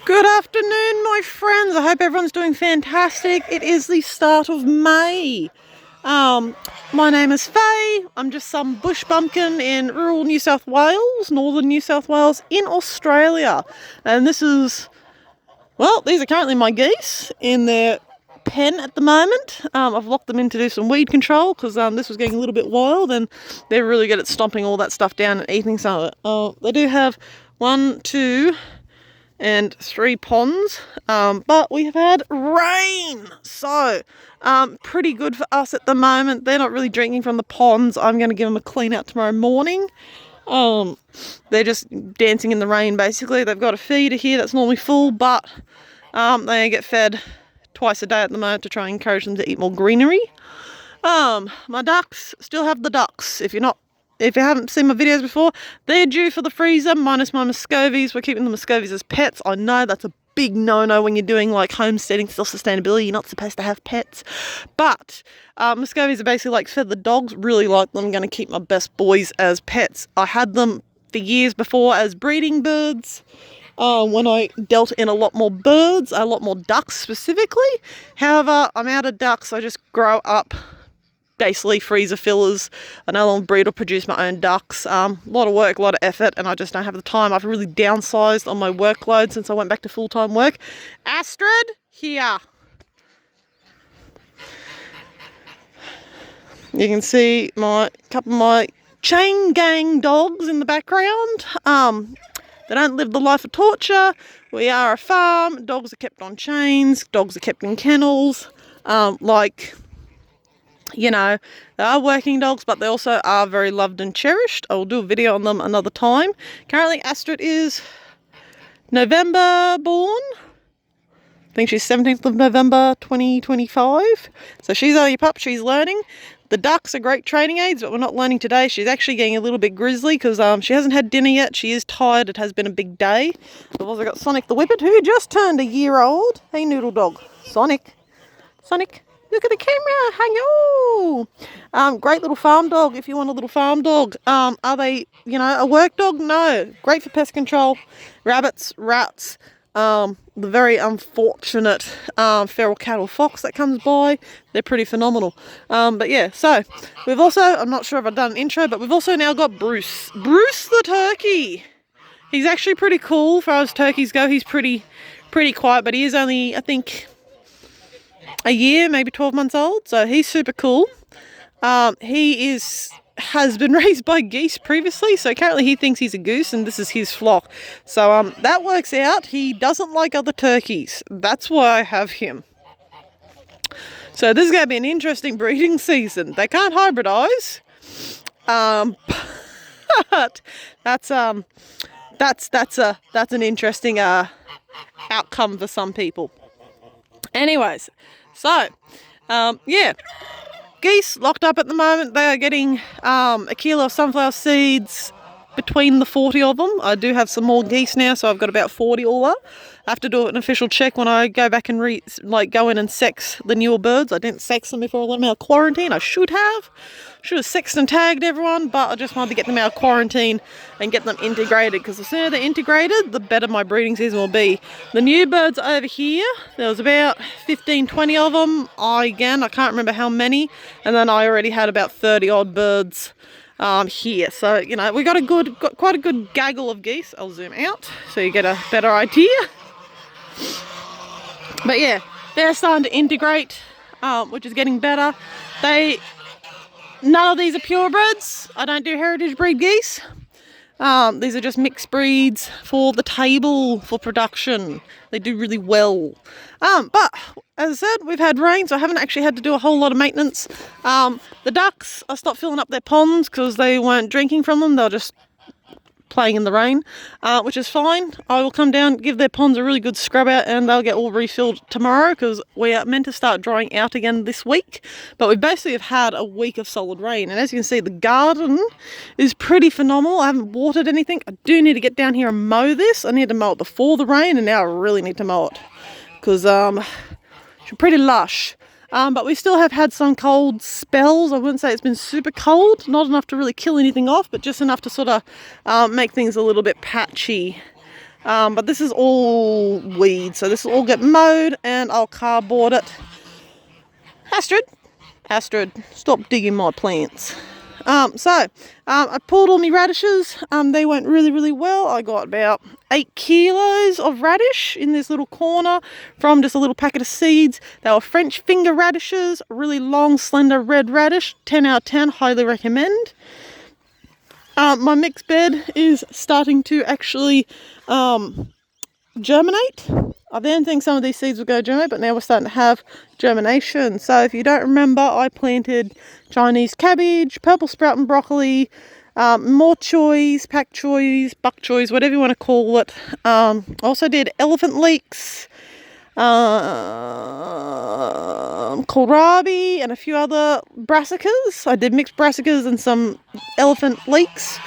Good afternoon, my friends. I hope everyone's doing fantastic. It is the start of May. My name is Faye. I'm just some bush bumpkin in rural New South Wales, northern New South Wales in Australia. And this is, well, these are currently my geese in their pen at the moment. I've locked them in to do some weed control because this was getting a little bit wild and they're really good at stomping all that stuff down and eating some of it. They do have 1, 2 and 3 ponds, but we have had rain, so pretty good for us at the moment. They're not really drinking from the ponds. I'm going to give them a clean out tomorrow morning. They're just dancing in the rain basically. They've got a feeder here that's normally full, but they get fed twice a day at the moment to try and encourage them to eat more greenery. My ducks still have the ducks. If you haven't seen my videos before, they're due for the freezer, minus my Muscovies. We're keeping the Muscovies as pets. I know that's a big no-no when you're doing like homesteading, self-sustainability. You're not supposed to have pets. But Muscovies are basically like feathered dogs. Really like them. I'm going to keep my best boys as pets. I had them for years before as breeding birds. When I dealt in a lot more birds, a lot more ducks specifically. However, I'm out of ducks. I just grow up basically freezer fillers. I no longer breed or produce my own ducks. A lot of work, a lot of effort, and I just don't have the time. I've really downsized on my workload since I went back to full-time work. Astrid, here. You can see a couple of my chain gang dogs in the background. They don't live the life of torture. We are a farm. Dogs are kept on chains. Dogs are kept in kennels. You know, they are working dogs, but they also are very loved and cherished. I will do a video on them another time. Currently, Astrid is November born. I think she's 17th of November 2025. So she's only a pup. She's learning. The ducks are great training aids, but we're not learning today. She's actually getting a little bit grizzly because she hasn't had dinner yet. She is tired. It has been a big day. I've also got Sonic the Whippet, who just turned a year old. Hey, Noodle Dog. Sonic. Look at the camera. Hello. Great little farm dog if you want a little farm dog. Are they, a work dog? No. Great for pest control. Rabbits, rats, the very unfortunate feral cattle fox that comes by. They're pretty phenomenal. But yeah, so we've also, I'm not sure if I've done an intro, but we've also now got Bruce. Bruce the turkey. He's actually pretty cool for as turkeys go. He's pretty quiet, but he is only, I think, a year, maybe 12 months old, so he's super cool. He has been raised by geese previously, so currently he thinks he's a goose and this is his flock. So that works out. He doesn't like other turkeys. That's why I have him. So this is going to be an interesting breeding season. They can't hybridize, but that's an interesting outcome for some people. Anyways. So, yeah, geese locked up at the moment. They are getting a kilo of sunflower seeds between the 40 of them. I do have some more geese now, so I've got about 40 all up. I have to do an official check when I go back and go in and sex the newer birds. I didn't sex them before I let them out of quarantine. I should have sexed and tagged everyone, but I just wanted to get them out of quarantine and get them integrated, because the sooner they're integrated, the better my breeding season will be. The new birds over here, there was about 15, 20 of them. I can't remember how many, and then I already had about 30 odd birds here. So, we got quite a good gaggle of geese. I'll zoom out so you get a better idea. But yeah, they're starting to integrate, which is getting better. None of these are purebreds. I don't do heritage breed geese. These are just mixed breeds for the table, for production. They do really well. But as I said, we've had rain, so I haven't actually had to do a whole lot of maintenance. The ducks, I stopped filling up their ponds because they weren't drinking from them. They were just playing in the rain, which is fine. I will come down, give their ponds a really good scrub out, and they'll get all refilled tomorrow because we are meant to start drying out again this week. But we basically have had a week of solid rain, and as you can see, the garden is pretty phenomenal. I haven't watered anything. I do need to get down here and mow this. I need to mow it before the rain, and now I really need to mow it because it's pretty lush. But we still have had some cold spells. I wouldn't say it's been super cold, not enough to really kill anything off, but just enough to sort of make things a little bit patchy But this is all weeds, so this will all get mowed and I'll cardboard it. Astrid, stop digging my plants. I pulled all my radishes. They went really, really well. I got about 8 kilos of radish in this little corner from just a little packet of seeds. They were French finger radishes, really long, slender red radish. 10 out of 10, highly recommend. My mixed bed is starting to actually germinate. I didn't think some of these seeds would go germinate, but now we're starting to have germination. So if you don't remember, I planted Chinese cabbage, purple sprout and broccoli, more choys, pak choys, bok choys, whatever you want to call it. Also did elephant leeks, kohlrabi, and a few other brassicas. I did mixed brassicas and some elephant leeks.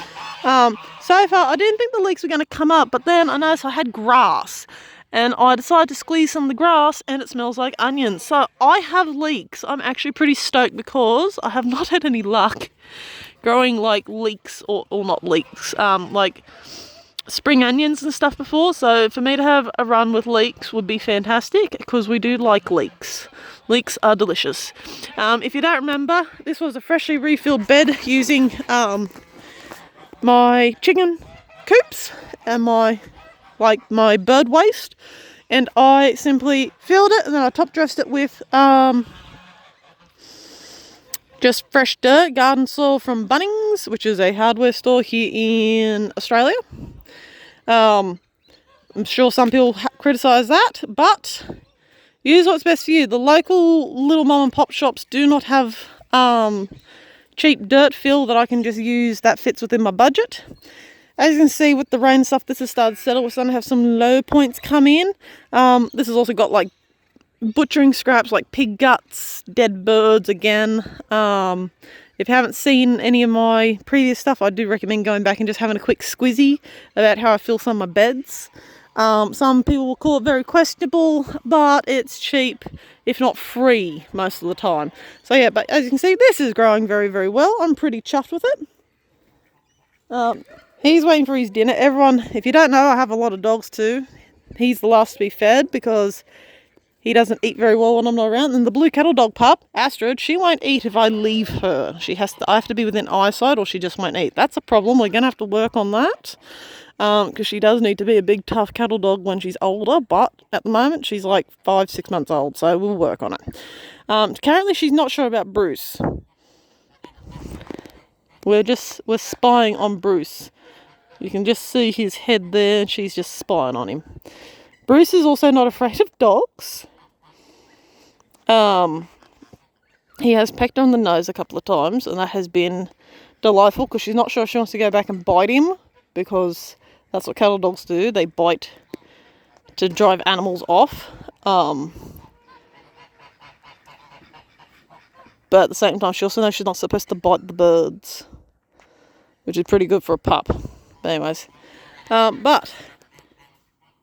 So far, I didn't think the leeks were going to come up, but then I noticed I had grass. And I decided to squeeze some of the grass and it smells like onions. So I have leeks. I'm actually pretty stoked because I have not had any luck growing like leeks or not leeks, like spring onions and stuff before. So for me to have a run with leeks would be fantastic because we do like leeks. Leeks are delicious. If you don't remember, this was a freshly refilled bed using my chicken coops and my bird waste, and I simply filled it and then I top dressed it with just fresh dirt, garden soil from Bunnings, which is a hardware store here in Australia. I'm sure some people criticise that, but use what's best for you. The local little mom and pop shops do not have cheap dirt fill that I can just use that fits within my budget. As you can see with the rain and stuff, this has started to settle. We're starting to have some low points come in. This has also got like butchering scraps like pig guts, dead birds again. If you haven't seen any of my previous stuff, I do recommend going back and just having a quick squizzy about how I fill some of my beds. Some people will call it very questionable, but it's cheap, if not free, most of the time. So yeah, but as you can see, this is growing very, very well. I'm pretty chuffed with it. He's waiting for his dinner. Everyone, if you don't know, I have a lot of dogs too. He's the last to be fed because he doesn't eat very well when I'm not around. And the blue cattle dog pup, Astrid, she won't eat if I leave her. I have to be within eyesight or she just won't eat. That's a problem. We're going to have to work on that because she does need to be a big, tough cattle dog when she's older. But at the moment, she's like 5-6 months old, so we'll work on it. Currently, she's not sure about Bruce. We're spying on Bruce. You can just see his head there, and she's just spying on him. Bruce is also not afraid of dogs. He has pecked on the nose a couple of times, and that has been delightful because she's not sure if she wants to go back and bite him because that's what cattle dogs do. They bite to drive animals off. But at the same time, she also knows she's not supposed to bite the birds, which is pretty good for a pup. But anyways, but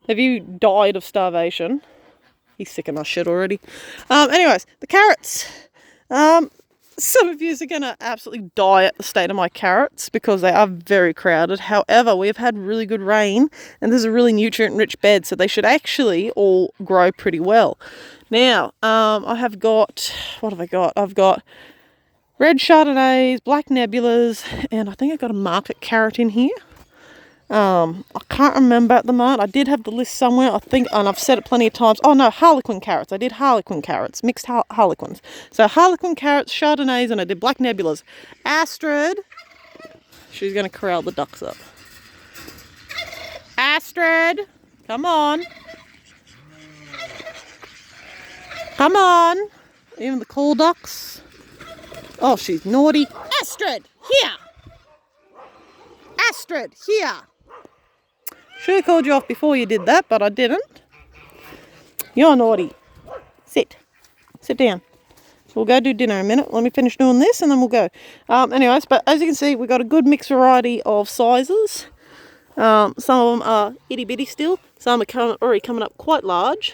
have you died of starvation? He's sick of my shit already. Anyways, the carrots. Some of you are going to absolutely die at the state of my carrots because they are very crowded. However, we have had really good rain and this is a really nutrient-rich bed, so they should actually all grow pretty well. Now, I have got, what have I got? I've got red Chardonnays, black Nebulas, and I think I've got a market carrot in here. I can't remember at the moment. I did have the list somewhere, I think, and I've said it plenty of times. Oh no, Harlequin carrots. I did Harlequin carrots, mixed Harlequins. So Harlequin carrots, Chardonnays, and I did black Nebulas. Astrid, she's going to corral the ducks up. Astrid, come on. Come on. Even the call ducks. Oh, she's naughty. Astrid, here. Astrid, here. Should have called you off before you did that, but I didn't. You're naughty. Sit. Sit down. We'll go do dinner in a minute. Let me finish doing this and then we'll go. Anyways, but as you can see, we've got a good mixed variety of sizes. Some of them are itty bitty still. Some are already coming up quite large.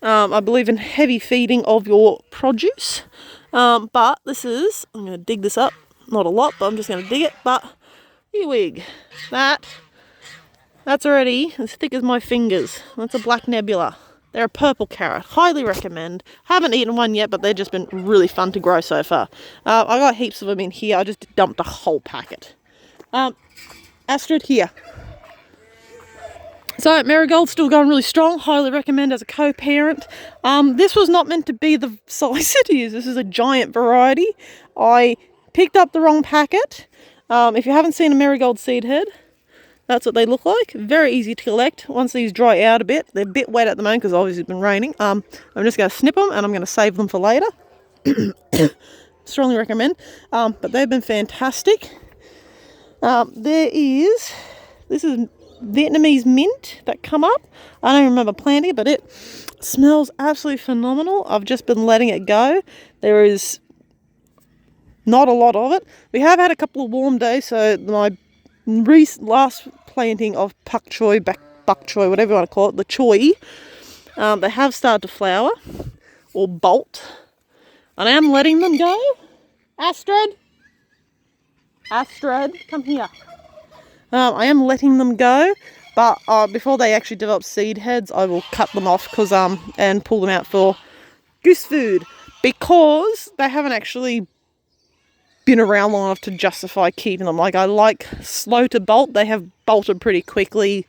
I believe in heavy feeding of your produce. But this is, I'm going to dig this up. Not a lot, but I'm just going to dig it. But earwig. That That's already as thick as my fingers. That's a black nebula. They're a purple carrot. Highly recommend. Haven't eaten one yet, but they've just been really fun to grow so far. I got heaps of them in here. I just dumped a whole packet. Astrid here. So Marigold's still going really strong. Highly recommend as a co-parent. This was not meant to be the size it is. This is a giant variety. I picked up the wrong packet. If you haven't seen a marigold seed head, that's what they look like. Very easy to collect once these dry out a bit. They're a bit wet at the moment because obviously it's been raining. I'm just going to snip them and I'm going to save them for later. Strongly recommend. But they've been fantastic. This is Vietnamese mint that come up. I don't remember planting it, but it smells absolutely phenomenal. I've just been letting it go. There is not a lot of it. We have had a couple of warm days, so my last planting of bok choy, whatever you want to call it, the choy, they have started to flower or bolt, and I am letting them go. Astrid, come here. I am letting them go, but before they actually develop seed heads, I will cut them off and pull them out for goose food, because they haven't actually been around long enough to justify keeping them. Like, I like slow to bolt. They have bolted pretty quickly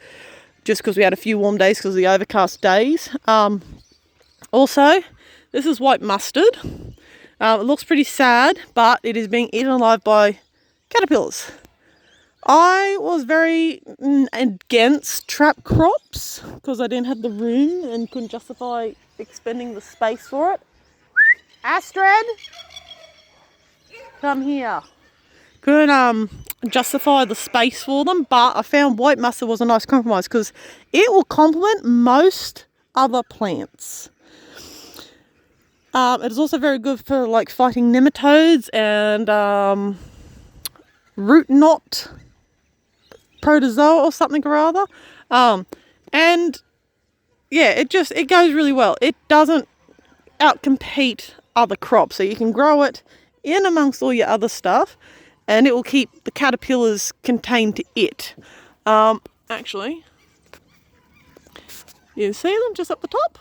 just because we had a few warm days because of the overcast days. Also, this is white mustard. It looks pretty sad, but it is being eaten alive by caterpillars. I was very against trap crops because I didn't have the room and couldn't justify expending the space for it. Astrid, come here. Couldn't justify the space for them, but I found white mustard was a nice compromise because it will complement most other plants. It is also very good for like fighting nematodes and root knot protozoa or something or other. And yeah, it goes really well. It doesn't outcompete other crops, so you can grow it in amongst all your other stuff and it will keep the caterpillars contained to it. Actually, you see them just up the top?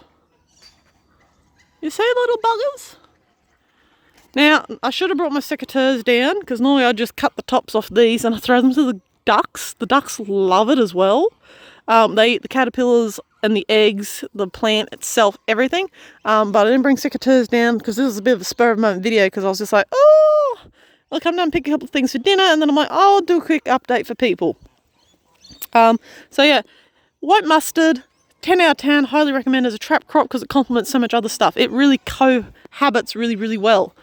You see little buggers? Now, I should have brought my secateurs down because normally I just cut the tops off these and I throw them to the ducks. The ducks love it as well. They eat the caterpillars and the eggs, the plant itself, everything. But I didn't bring secateurs down because this was a bit of a spur of the moment video because I was just like, oh, I'll come down and pick a couple of things for dinner, and then I'm like, oh, I'll do a quick update for people. So yeah, white mustard, 10 out of 10, highly recommend as a trap crop because it complements so much other stuff. It really cohabits really, really well.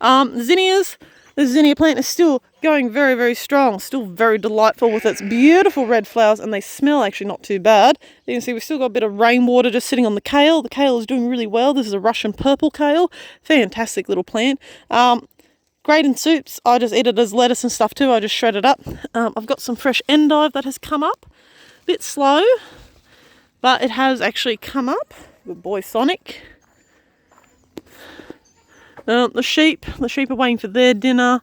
Zinnias, the zinnia plant is still going very, very strong, still very delightful with its beautiful red flowers, and they smell actually not too bad. You can see we've still got a bit of rainwater just sitting on the kale. The kale is doing really well. This is a Russian purple kale. Fantastic little plant. Great in soups. I just eat it as lettuce and stuff too. I just shred it up. I've got some fresh endive that has come up. A bit slow, but it has actually come up. Good boy, Sonic. The sheep are waiting for their dinner.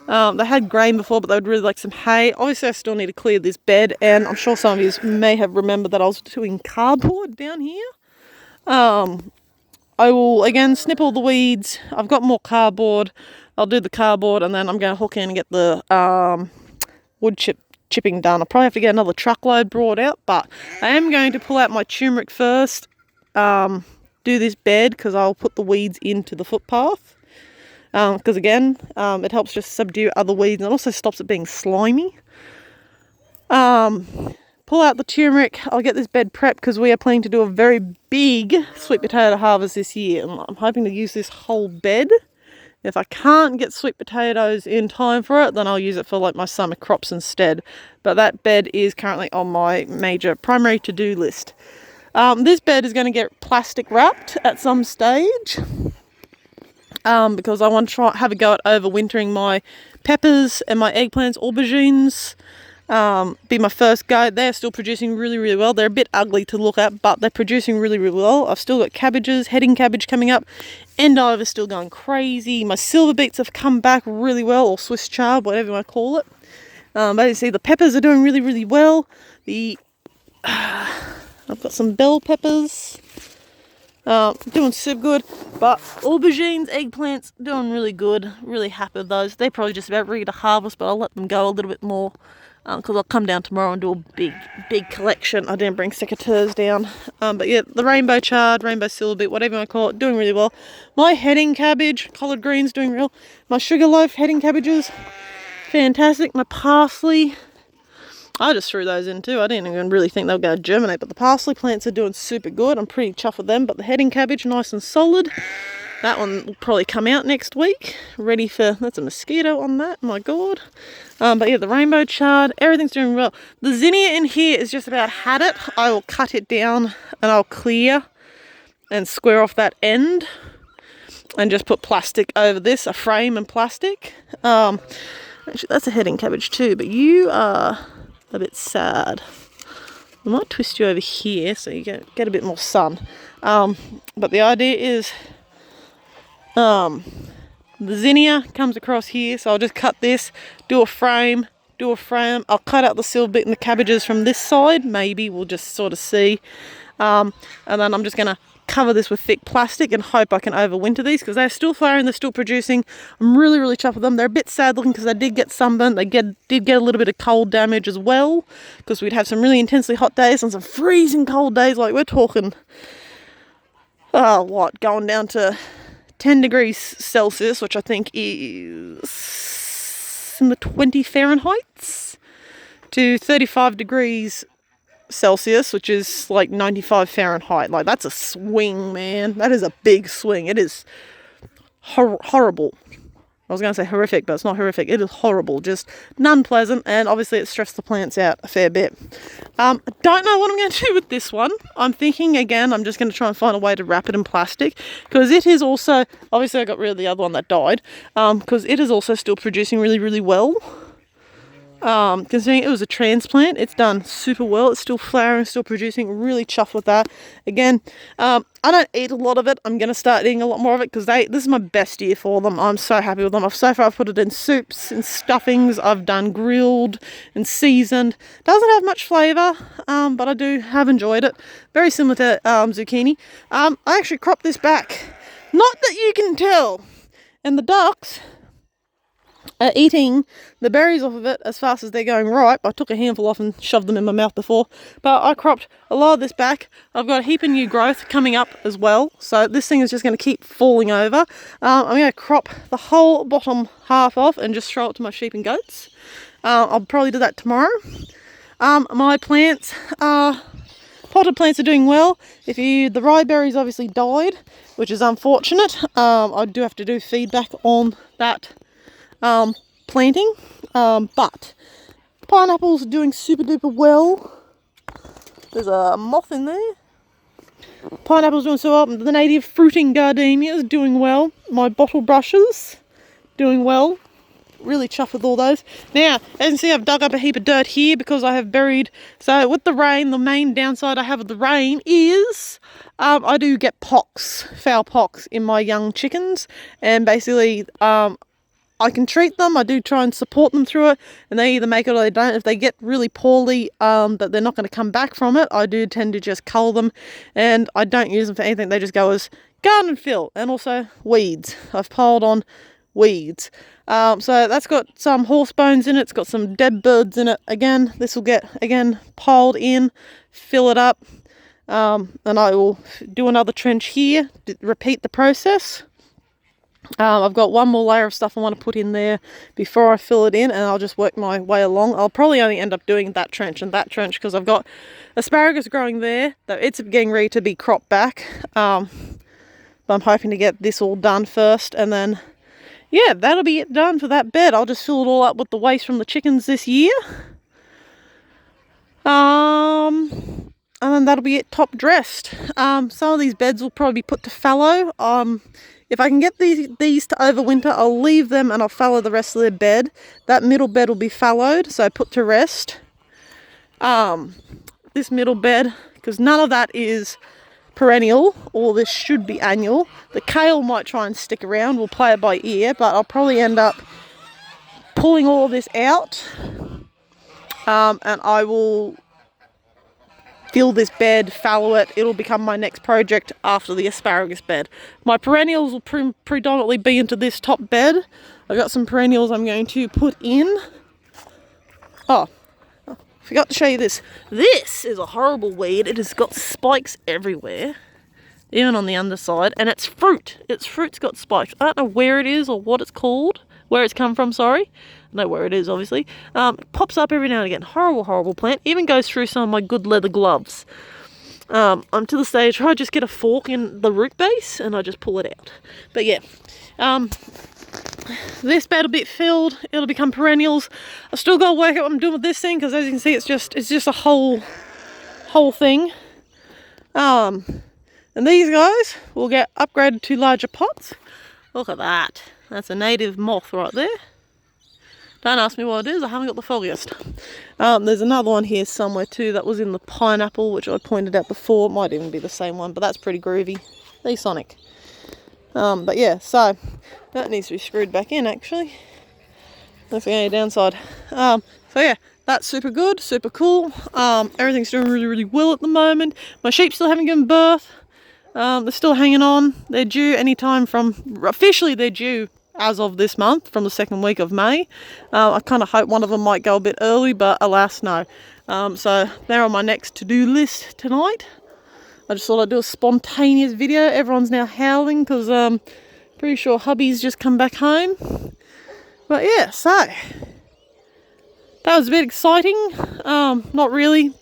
They had grain before, but they would really like some hay. Obviously, I still need to clear this bed, and I'm sure some of you may have remembered that I was doing cardboard down here. I will, again, snip all the weeds. I've got more cardboard. I'll do the cardboard, and then I'm going to hook in and get the wood chipping done. I'll probably have to get another truckload brought out, but I am going to pull out my turmeric first, do this bed, because I'll put the weeds into the footpath. Because again, it helps just subdue other weeds, and it also stops it being slimy. Pull out the turmeric. I'll get this bed prepped because we are planning to do a very big sweet potato harvest this year, and I'm hoping to use this whole bed. If I can't get sweet potatoes in time for it, then I'll use it for like my summer crops instead. But that bed is currently on my major primary to-do list. This bed is going to get plastic wrapped at some stage. Because I want to have a go at overwintering my peppers and my eggplants, aubergines. Be my first go. They're still producing really, really well. They're a bit ugly to look at, but they're producing really, really well. I've still got cabbages, heading cabbage coming up. Endive is still going crazy. My silver beets have come back really well, or Swiss chard, whatever you want to call it. But you see, the peppers are doing really, really well. The I've got some bell peppers. Doing super good. But aubergines, eggplants, doing really good. Really happy with those. They're probably just about ready to harvest, but I'll let them go a little bit more. Because I'll come down tomorrow and do a big collection. I didn't bring secateurs down. But yeah, the rainbow chard, rainbow silverbit, whatever you want to call it, doing really well. My heading cabbage, collard greens, doing real. My sugar loaf heading cabbages, fantastic. My parsley, I just threw those in too. I didn't even really think they were going to germinate, but the parsley plants are doing super good. I'm pretty chuffed with them. But the heading cabbage, nice and solid. That one will probably come out next week. Ready for, that's a mosquito on that, my God. But yeah, the rainbow chard, everything's doing well. The zinnia in here is just about had it. I will cut it down and I'll clear and square off that end and just put plastic over this, a frame and plastic. Actually, that's a heading cabbage too, but you are a bit sad. I might twist you over here so you get a bit more sun. But the idea is the zinnia comes across here, so I'll just cut this, do a frame. I'll cut out the silver bit and the cabbages from this side, maybe, we'll just sort of see. And then I'm just going to cover this with thick plastic and hope I can overwinter these because they're still flowering, they're still producing. I'm really chuffed with them. They're a bit sad looking because they did get sunburnt. They did get a little bit of cold damage as well because we'd have some really intensely hot days and some freezing cold days. Like we're talking, going down to 10 degrees Celsius, which I think is in the 20 Fahrenheit, to 35 degrees Celsius, which is like 95 Fahrenheit. Like that's a swing, man. That is a big swing. It is horrible. I was going to say horrific, but it's not horrific. It is horrible, just none pleasant, and obviously it stressed the plants out a fair bit. I don't know what I'm going to do with this one. I'm thinking again, I'm just going to try and find a way to wrap it in plastic because it is also, obviously I got rid of the other one that died, because it is also still producing really well. Considering it was a transplant, it's done super well. It's still flowering, still producing, really chuffed with that. Again, I don't eat a lot of it. I'm going to start eating a lot more of it because this is my best year for them. I'm so happy with them. I've put it in soups and stuffings. I've done grilled and seasoned. Doesn't have much flavour, but I have enjoyed it. Very similar to zucchini. I actually cropped this back. Not that you can tell. And the ducks are eating the berries off of it as fast as they're going ripe. I took a handful off and shoved them in my mouth before, but I cropped a lot of this back. I've got a heap of new growth coming up as well, so this thing is just going to keep falling over. I'm going to crop the whole bottom half off and just throw it to my sheep and goats. I'll probably do that tomorrow. My plants potted plants are doing well. The rye berries obviously died, which is unfortunate. I do have to do feedback on that planting, but pineapples are doing super duper well. There's a moth in there. Pineapples doing so well. The native fruiting gardenias doing well. My bottle brushes doing well. Really chuffed with all those. Now, as you can see, I've dug up a heap of dirt here because I have buried. So with the rain, the main downside I have with the rain is I do get foul pox in my young chickens, and basically I can treat them. I do try and support them through it, and they either make it or they don't. If they get really poorly, that they're not going to come back from it, I do tend to just cull them, and I don't use them for anything. They just go as garden fill, and also weeds. I've piled on weeds. So that's got some horse bones in it. It's got some dead birds in it. Again, this will get, piled in, fill it up, and I will do another trench here, repeat the process. I've got one more layer of stuff I want to put in there before I fill it in, and I'll just work my way along. I'll probably only end up doing that trench and that trench because I've got asparagus growing there, though it's getting ready to be cropped back. But I'm hoping to get this all done first, and then, yeah, that'll be it done for that bed. I'll just fill it all up with the waste from the chickens this year. And then that'll be it top dressed. Some of these beds will probably be put to fallow. If I can get these to overwinter, I'll leave them and I'll fallow the rest of their bed. That middle bed will be fallowed, so put to rest. This middle bed, because none of that is perennial, all this should be annual. The kale might try and stick around, we'll play it by ear, but I'll probably end up pulling all of this out, and I will fill this bed, fallow it. It'll become my next project after the asparagus bed. My perennials will predominantly be into this top bed. I've got some perennials I'm going to put in. Oh, forgot to show you this. This is a horrible weed. It has got spikes everywhere, even on the underside, and it's fruit. Its fruit's got spikes. I don't know where it is or what it's called, where it's come from, sorry. I know where it is, obviously. It pops up every now and again. Horrible, horrible plant. Even goes through some of my good leather gloves. I'm to the stage where I just get a fork in the root base and I just pull it out. But yeah, this bed will be filled. It'll become perennials. I still got to work out what I'm doing with this thing, because as you can see, it's just a whole thing. And these guys will get upgraded to larger pots. Look at that. That's a native moth right there. Don't ask me what it is, I haven't got the foggiest. There's another one here somewhere too that was in the pineapple, which I pointed out before. It might even be the same one, but that's pretty groovy. The Sonic. But yeah, so that needs to be screwed back in actually. That's the only downside. So yeah, that's super good, super cool. Everything's doing really, really well at the moment. My sheep still haven't given birth. They're still hanging on. They're due anytime from, officially they're due as of this month, from the second week of May. I kind of hope one of them might go a bit early, but alas, no. So they're on my next to-do list tonight. I just thought I'd do a spontaneous video. Everyone's now howling because pretty sure hubby's just come back home. But yeah, so that was a bit exciting. Not really.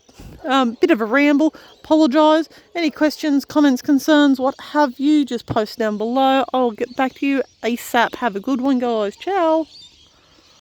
Bit of a ramble. Apologise. Any questions, comments, concerns, what have you, just post down below. I'll get back to you ASAP. Have a good one, guys. Ciao.